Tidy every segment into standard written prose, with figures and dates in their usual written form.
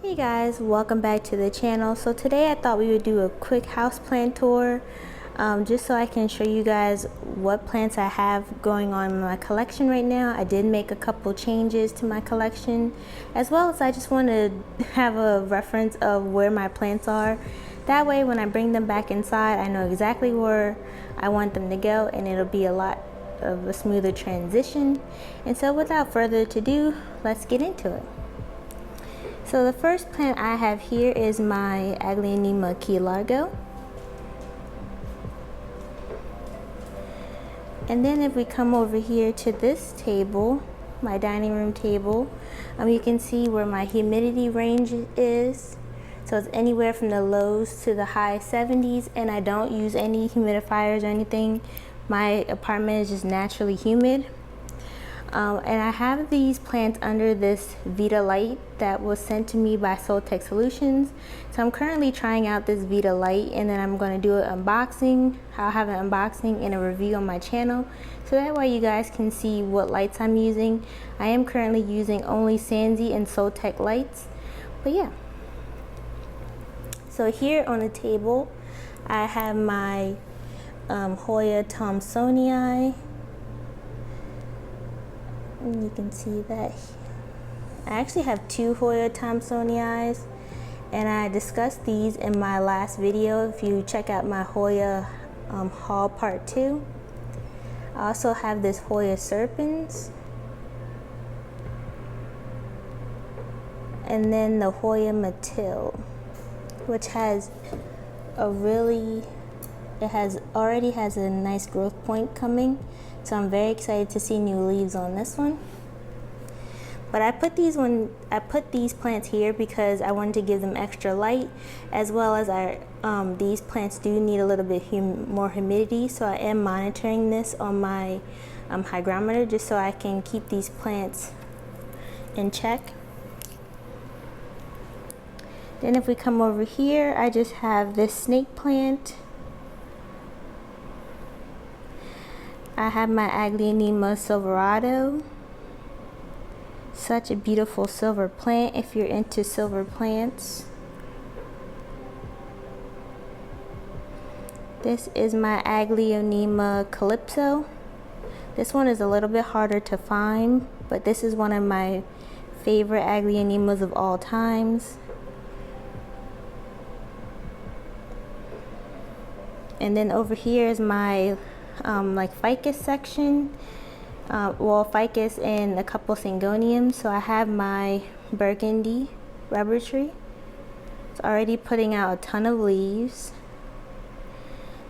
Hey guys, welcome back to the channel. So today I thought we would do a quick houseplant tour, just so I can show you guys what plants I have going on in my collection right now. I did make a couple changes to my collection, as well as I just want to have a reference of where my plants are. That way when I bring them back inside, I know exactly where I want them to go, and it'll be a lot of a smoother transition. And so without further ado, let's get into it. So the first plant I have here is my Aglaonema key largo. And then if we come over here to this table, my dining room table, you can see where my humidity range is. So it's anywhere from the lows to the high 70s, and I don't use any humidifiers or anything. My apartment is just naturally humid. And I have these plants under this Vita light that was sent to me by Soltech Solutions. So I'm currently trying out this Vita light, and then I'm going to do an unboxing. I'll have an unboxing and a review on my channel, so that way you guys can see what lights I'm using. I am currently using only Sansi and Soltech lights, but yeah. So here on the table I have my Hoya Thomsonii. And you can see that I actually have two Hoya Thomsonii, and I discussed these in my last video. If you check out my Hoya haul part 2. I also have this Hoya serpens, and then the Hoya Matil, which has already has a nice growth point coming. So I'm very excited to see new leaves on this one. But I put these plants here because I wanted to give them extra light, as well as these plants do need a little bit more humidity. So I am monitoring this on my hygrometer, just so I can keep these plants in check. Then if we come over here, I just have this snake plant. I have my Aglaonema silverado. Such a beautiful silver plant if you're into silver plants. This is my Aglaonema calypso. This one is a little bit harder to find, but this is one of my favorite Aglaonemas of all times. And then over here is my ficus section, ficus and a couple syngoniums. So I have my burgundy rubber tree. It's already putting out a ton of leaves.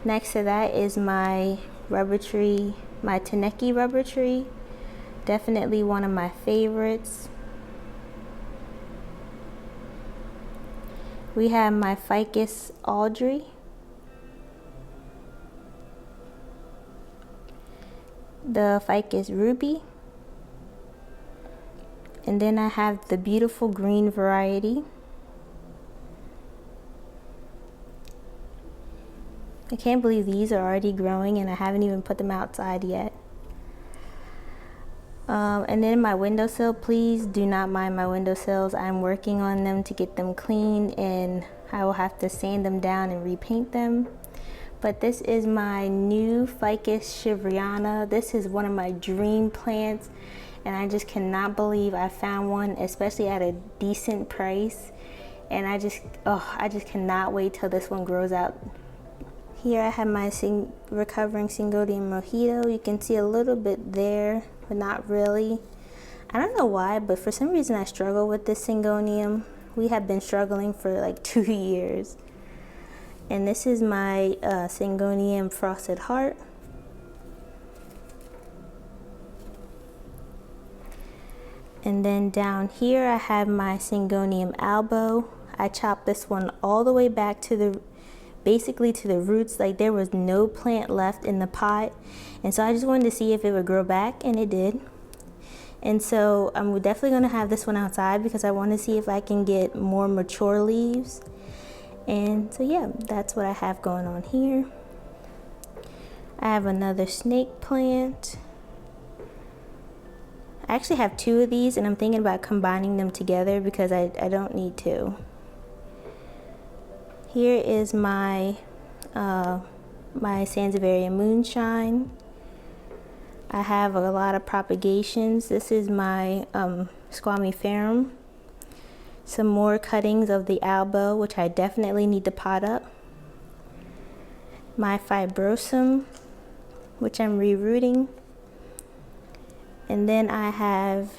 Next to that is my rubber tree, my Taneki rubber tree, definitely one of my favorites. We have my ficus Audrey. The ficus ruby, and then I have the beautiful green variety. I can't believe these are already growing and I haven't even put them outside yet. And then my windowsill, please do not mind my windowsills. I'm working on them to get them clean, and I will have to sand them down and repaint them. But this is my new Ficus Shivriana. This is one of my dream plants, and I just cannot believe I found one, especially at a decent price. And I just cannot wait till this one grows out. Here I have my recovering Syngonium mojito. You can see a little bit there, but not really. I don't know why, but for some reason I struggle with this Syngonium. We have been struggling for like 2 years. And this is my Syngonium frosted heart. And then down here I have my Syngonium albo. I chopped this one all the way back to basically to the roots. Like, there was no plant left in the pot, and so I just wanted to see if it would grow back, and it did. And so I'm definitely going to have this one outside because I want to see if I can get more mature leaves. And so yeah, that's what I have going on here. I have another snake plant. I actually have two of these, and I'm thinking about combining them together because I don't need to. Here is my my Sansevieria moonshine. I have a lot of propagations. This is my squamiferum. Some more cuttings of the albo, which I definitely need to pot up. My fibrosum, which I'm rerooting. And then I have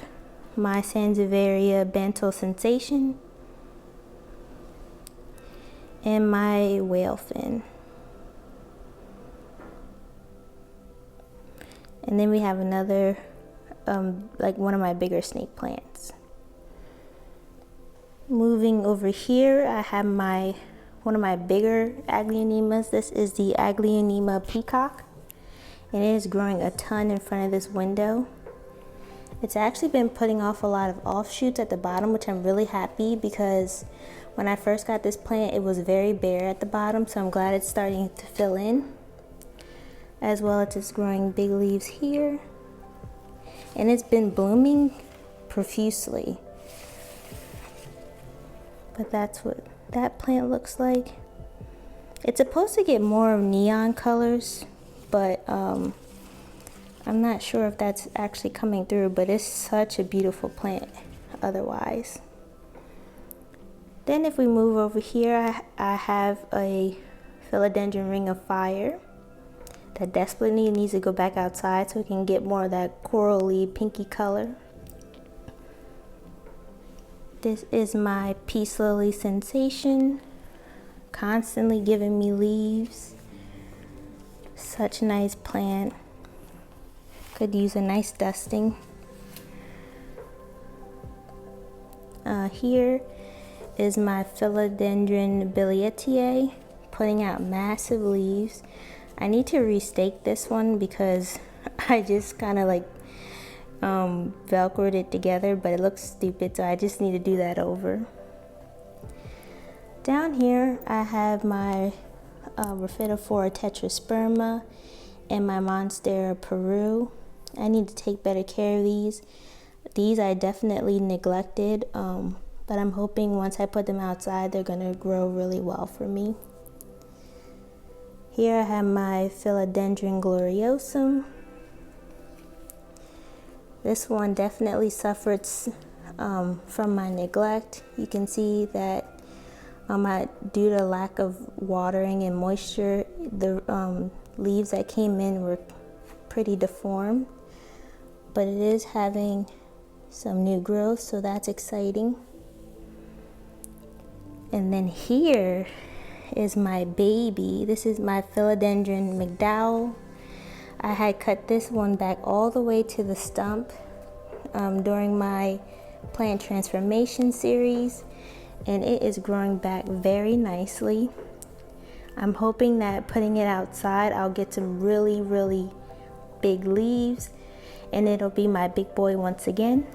my Sansevieria Bantal Sensation and my whale fin. And then we have another, like one of my bigger snake plants. Moving over here, I have one of my bigger Aglaonemas. This is the Aglaonema peacock, and it is growing a ton in front of this window. It's actually been putting off a lot of offshoots at the bottom, which I'm really happy because when I first got this plant, it was very bare at the bottom, so I'm glad it's starting to fill in. As well as it's growing big leaves here. And it's been blooming profusely. But that's what that plant looks like. It's supposed to get more neon colors, but I'm not sure if that's actually coming through, but it's such a beautiful plant otherwise. Then if we move over here, I have a philodendron ring of fire that desperately needs to go back outside so we can get more of that corally pinky color. This is my peace lily sensation, constantly giving me leaves. Such a nice plant. Could use a nice dusting. Here is my Philodendron bilietiae, putting out massive leaves. I need to restake this one because I just kind of like velcroed it together, but it looks stupid, so I just need to do that over. Down here I have my Rhaphidophora tetrasperma and my Monstera Peru. I need to take better care of these. These I definitely neglected, but I'm hoping once I put them outside they're gonna grow really well for me. Here I have my Philodendron gloriosum. This one definitely suffered from my neglect. You can see that due to lack of watering and moisture, the leaves that came in were pretty deformed, but it is having some new growth, so that's exciting. And then here is my baby. This is my Philodendron McDowell. I had cut this one back all the way to the stump during my plant transformation series, and it is growing back very nicely. I'm hoping that putting it outside I'll get some really big leaves and it'll be my big boy once again.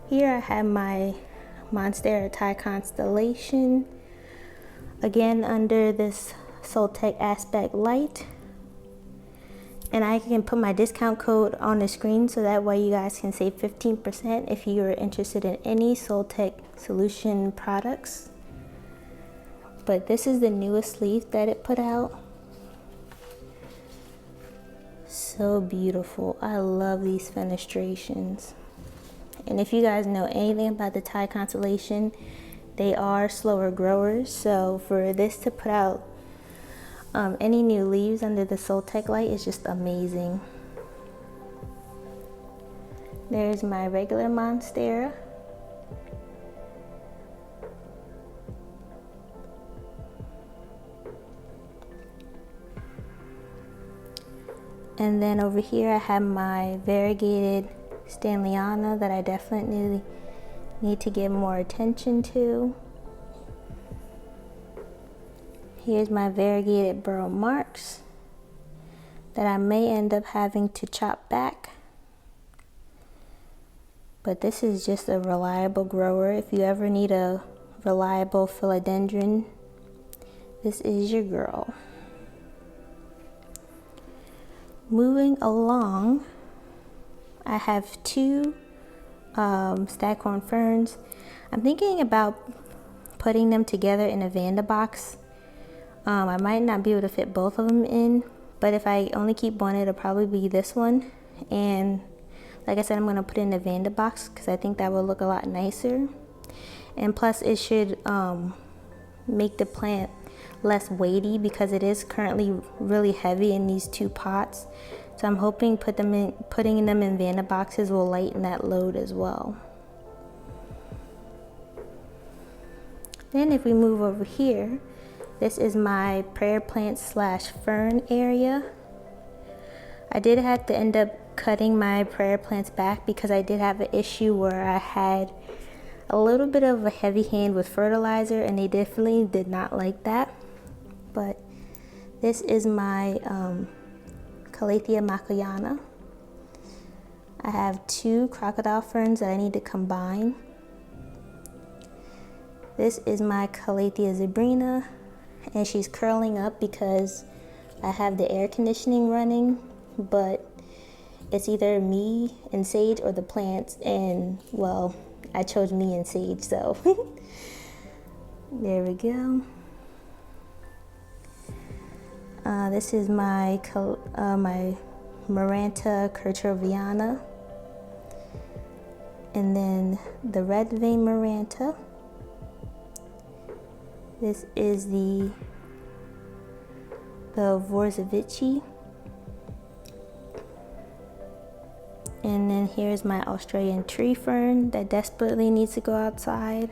Here I have my Monstera Thai constellation, again under this Soltech Aspect Light, and I can put my discount code on the screen so that way you guys can save 15% if you're interested in any Soltech solution products. But this is the newest leaf that it put out. So beautiful. I love these fenestrations. And if you guys know anything about the Thai constellation, they are slower growers, so for this to put out any new leaves under the Soltech light is just amazing. There's my regular Monstera. And then over here I have my variegated Stanleyana that I definitely need to give more attention to. Here's my variegated burl marks that I may end up having to chop back. but this is just a reliable grower. If you ever need a reliable philodendron, this is your girl. Moving along, I have two staghorn ferns. I'm thinking about putting them together in a Vanda box. I might not be able to fit both of them in, but if I only keep one, it'll probably be this one. And like I said, I'm going to put it in a Vanda box because I think that will look a lot nicer. And plus it should make the plant less weighty because it is currently really heavy in these two pots. So I'm hoping putting them in Vanda boxes will lighten that load as well. Then if we move over here, this is my prayer plant slash fern area. I did have to end up cutting my prayer plants back because I did have an issue where I had a little bit of a heavy hand with fertilizer, and they definitely did not like that. But this is my Calathea macayana. I have two crocodile ferns that I need to combine. This is my Calathea zebrina, and she's curling up because I have the air conditioning running, but it's either me and sage or the plants, and well, I chose me and sage, so there we go. This is my Maranta curtroviana, and then the red vein Maranta. This is the Vorzevici. And then here's my Australian tree fern that desperately needs to go outside,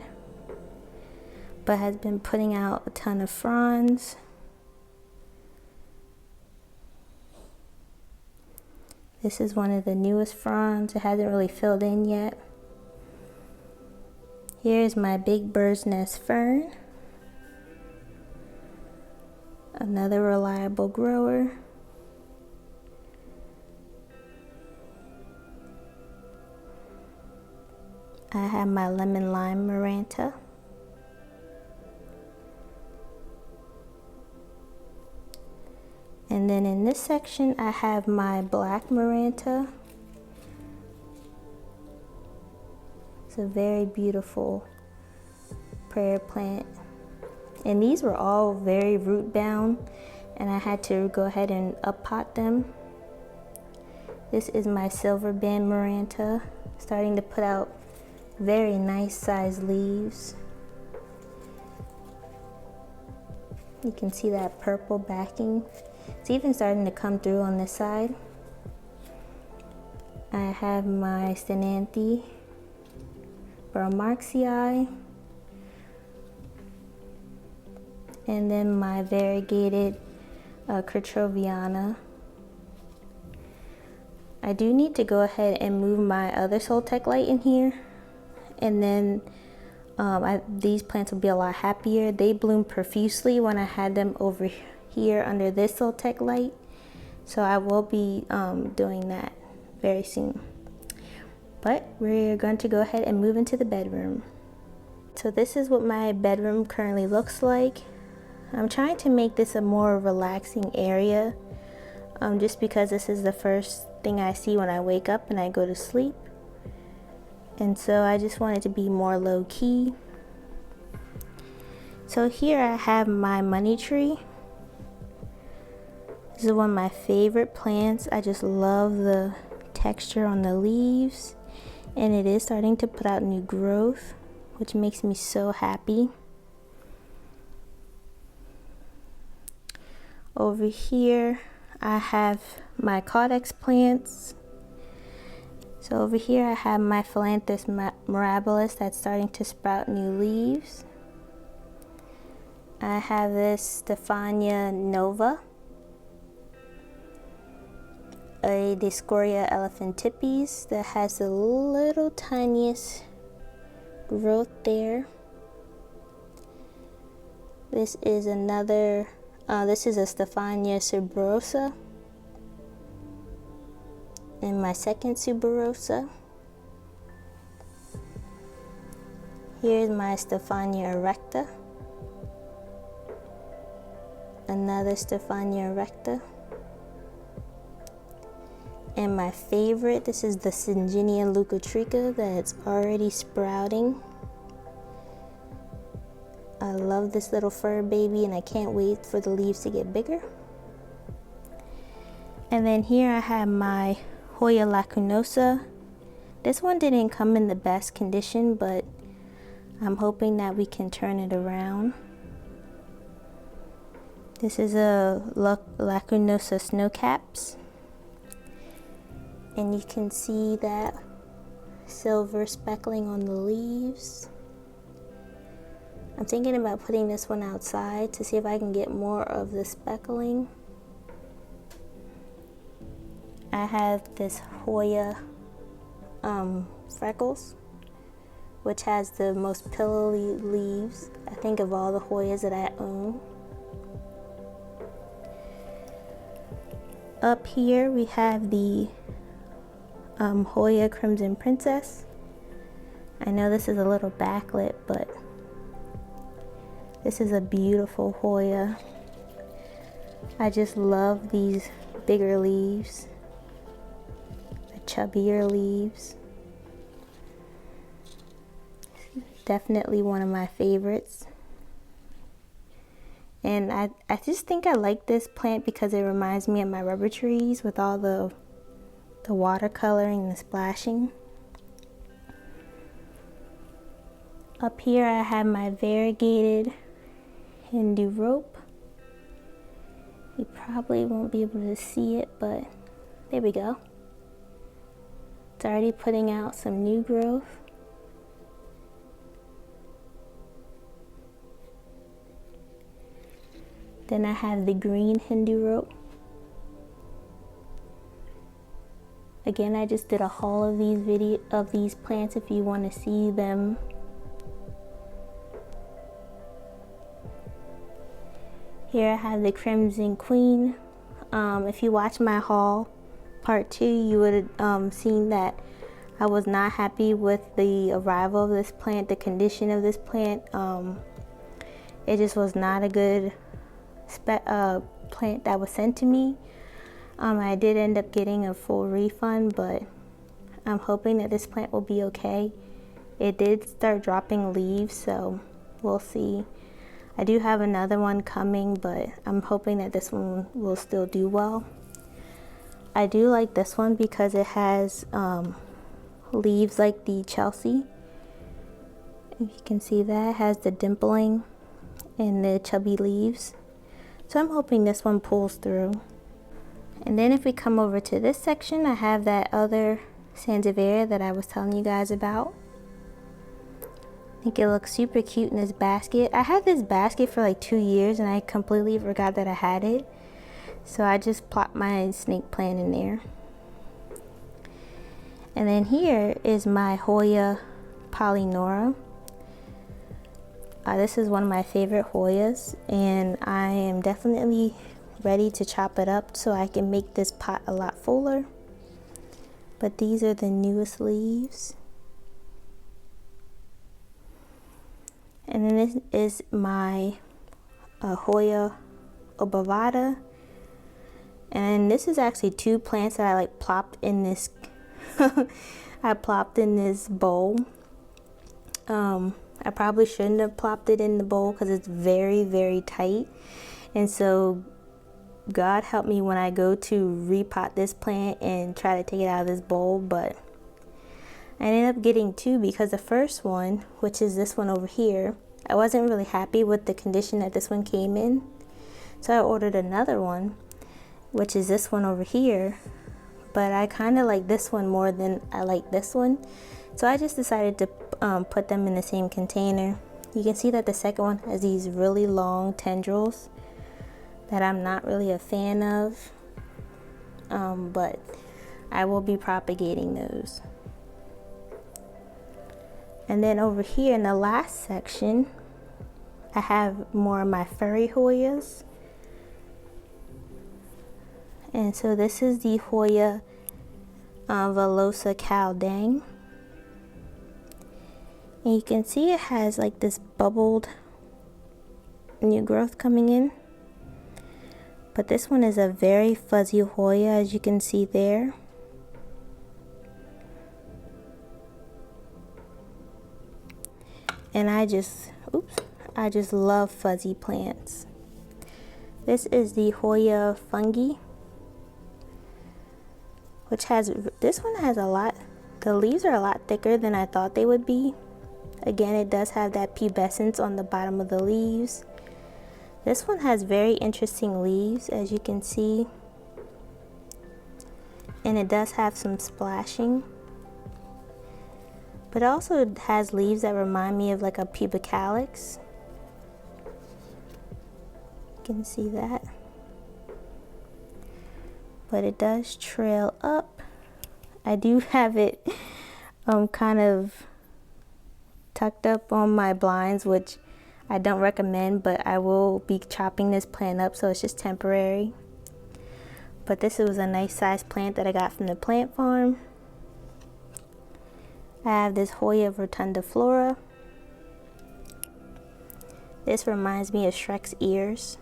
but has been putting out a ton of fronds. This is one of the newest fronds. It hasn't really filled in yet. Here's my big bird's nest fern. Another reliable grower. I have my lemon lime Maranta. And then in this section I have my black Maranta. It's a very beautiful prayer plant. And these were all very root bound, and I had to go ahead and up pot them. This is my silver band Maranta, starting to put out very nice sized leaves. You can see that purple backing. It's even starting to come through on this side. I have my Stenanthe Bromarxii, and then my variegated Curtroviana. I do need to go ahead and move my other Soltec light in here, and then these plants will be a lot happier. They bloomed profusely when I had them over here under this Soltec light, so I will be doing that very soon. But we're going to go ahead and move into the bedroom. So this is what my bedroom currently looks like. I'm trying to make this a more relaxing area, just because this is the first thing I see when I wake up and I go to sleep. And so I just want it to be more low key. So here I have my money tree. This is one of my favorite plants. I just love the texture on the leaves, and it is starting to put out new growth, which makes me so happy. Over here I have my Caudex plants. So over here I have my Philanthus mirabilis that's starting to sprout new leaves. I have this Stephania nova, a Dioscorea elephantipes that has the little tiniest growth there. This is another, this is a Stephania suberosa, and my second suberosa. Here's my Stephania erecta. Another Stephania erecta. And my favorite, this is the Synginia leucotricha that's already sprouting. I love this little fur baby and I can't wait for the leaves to get bigger. And then here I have my Hoya lacunosa. This one didn't come in the best condition, but I'm hoping that we can turn it around. This is a lacunosa snowcaps. And you can see that silver speckling on the leaves. I'm thinking about putting this one outside to see if I can get more of the speckling. I have this Hoya freckles, which has the most pillowy leaves, I think, of all the Hoyas that I own. Up here we have the Hoya Crimson Princess. I know this is a little backlit, but this is a beautiful Hoya. I just love these bigger leaves, the chubbier leaves. Definitely one of my favorites. And I just think I like this plant because it reminds me of my rubber trees with all the watercoloring and the splashing. Up here I have my variegated Hindu rope. You probably won't be able to see it, but there we go. It's already putting out some new growth. Then I have the green Hindu rope. Again, I just did a haul of these plants if you want to see them. Here I have the Crimson Queen. If you watch my haul part 2, you would have seen that I was not happy with the arrival of this plant, the condition of this plant. It just was not a good plant that was sent to me. I did end up getting a full refund, but I'm hoping that this plant will be okay. It did start dropping leaves, so we'll see. I do have another one coming, but I'm hoping that this one will still do well. I do like this one because it has leaves like the Chelsea. If you can see that, it has the dimpling and the chubby leaves. So I'm hoping this one pulls through. And then if we come over to this section, I have that other Sansevieria that I was telling you guys about. I think it looks super cute in this basket. I had this basket for like 2 years and I completely forgot that I had it. So I just plopped my snake plant in there. And then here is my Hoya Polynora. This is one of my favorite Hoyas, and I am definitely ready to chop it up so I can make this pot a lot fuller. But these are the newest leaves. And then this is my Hoya obovata. And this is actually 2 plants that I like plopped in this I plopped in this bowl. I probably shouldn't have plopped it in the bowl because it's very, very tight. And so God help me when I go to repot this plant and try to take it out of this bowl. But I ended up getting 2 because the first one, which is this one over here, I wasn't really happy with the condition that this one came in. So I ordered another one, which is this one over here. But I kind of like this one more than I like this one. So I just decided to put them in the same container. You can see that the second one has these really long tendrils that I'm not really a fan of. But I will be propagating those. And then over here in the last section, I have more of my furry Hoyas. And so this is the Hoya Velosa Caldang. And you can see it has like this bubbled new growth coming in. But this one is a very fuzzy Hoya, as you can see there. And I just love fuzzy plants. This is the Hoya fungi, which this one has a lot, the leaves are a lot thicker than I thought they would be. Again, it does have that pubescence on the bottom of the leaves. This one has very interesting leaves, as you can see. And it does have some splashing. But it also has leaves that remind me of like a pubicalyx. You can see that. But it does trail up. I do have it kind of tucked up on my blinds, which I don't recommend, but I will be chopping this plant up, so it's just temporary. But this was a nice sized plant that I got from the plant farm. I have this Hoya rotundiflora. This reminds me of Shrek's ears.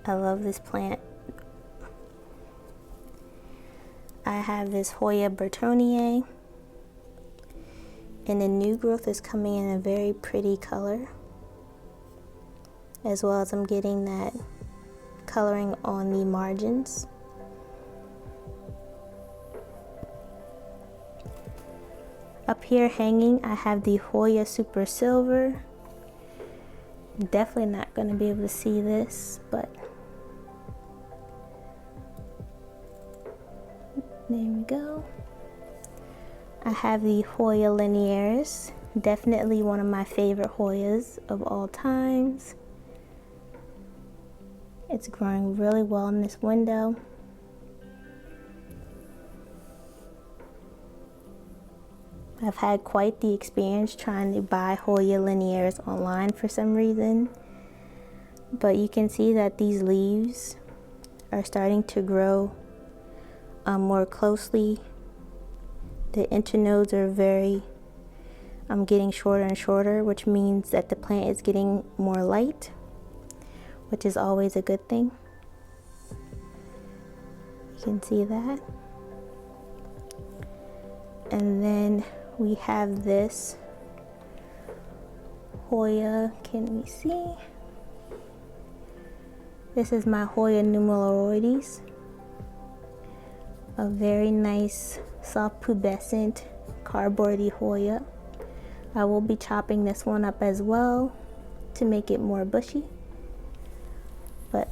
I love this plant. I have this Hoya Bertoniae. And the new growth is coming in a very pretty color. As well as I'm getting that coloring on the margins. Up here hanging, I have the Hoya Super Silver. Definitely not going to be able to see this, but there we go. I have the Hoya linearis, definitely one of my favorite Hoyas of all times. It's growing really well in this window. I've had quite the experience trying to buy Hoya linearis online for some reason. But you can see that these leaves are starting to grow more closely. The internodes are getting shorter and shorter, which means that the plant is getting more light, which is always a good thing. You can see that. And then we have this Hoya, can we see? This is my Hoya numeraloides. A very nice soft pubescent cardboardy Hoya. I will be chopping this one up as well to make it more bushy. But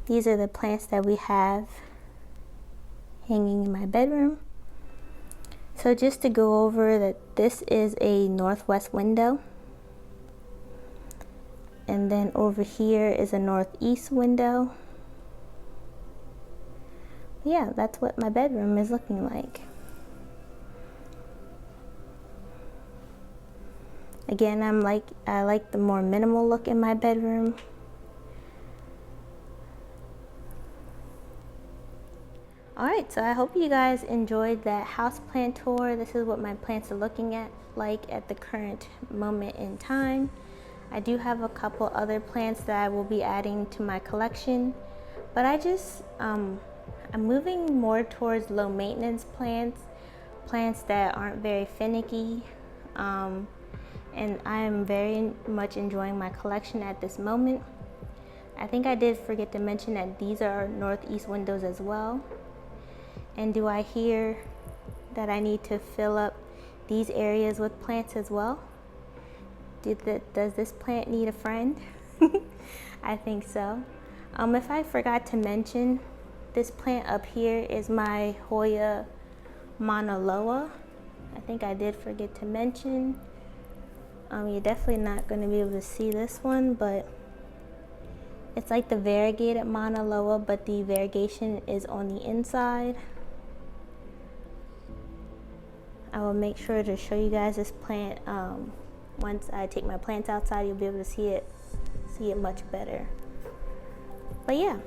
these are the plants that we have hanging in my bedroom. So just to go over that, this is a northwest window. And then over here is a northeast window. Yeah, that's what my bedroom is looking like. Again, I like the more minimal look in my bedroom. Alright, so I hope you guys enjoyed that houseplant tour. This is what my plants are looking like at the current moment in time. I do have a couple other plants that I will be adding to my collection, but I'm moving more towards low maintenance plants that aren't very finicky, and I am very much enjoying my collection at this moment. I think I did forget to mention that these are northeast windows as well. And do I hear that I need to fill up these areas with plants as well? Does this plant need a friend? I think so. If I forgot to mention, this plant up here is my Hoya Monoloa. I think I did forget to mention. You're definitely not going to be able to see this one, but it's like the variegated Monoloa, but the variegation is on the inside. I will make sure to show you guys this plant. Once I take my plants outside, you'll be able to see it much better. But yeah,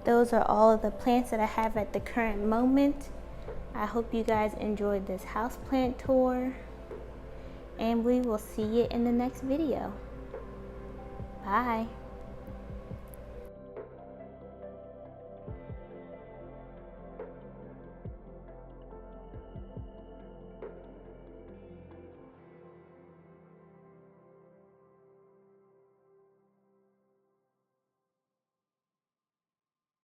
those are all of the plants that I have at the current moment. I hope you guys enjoyed this houseplant tour, and we will see you in the next video. Bye.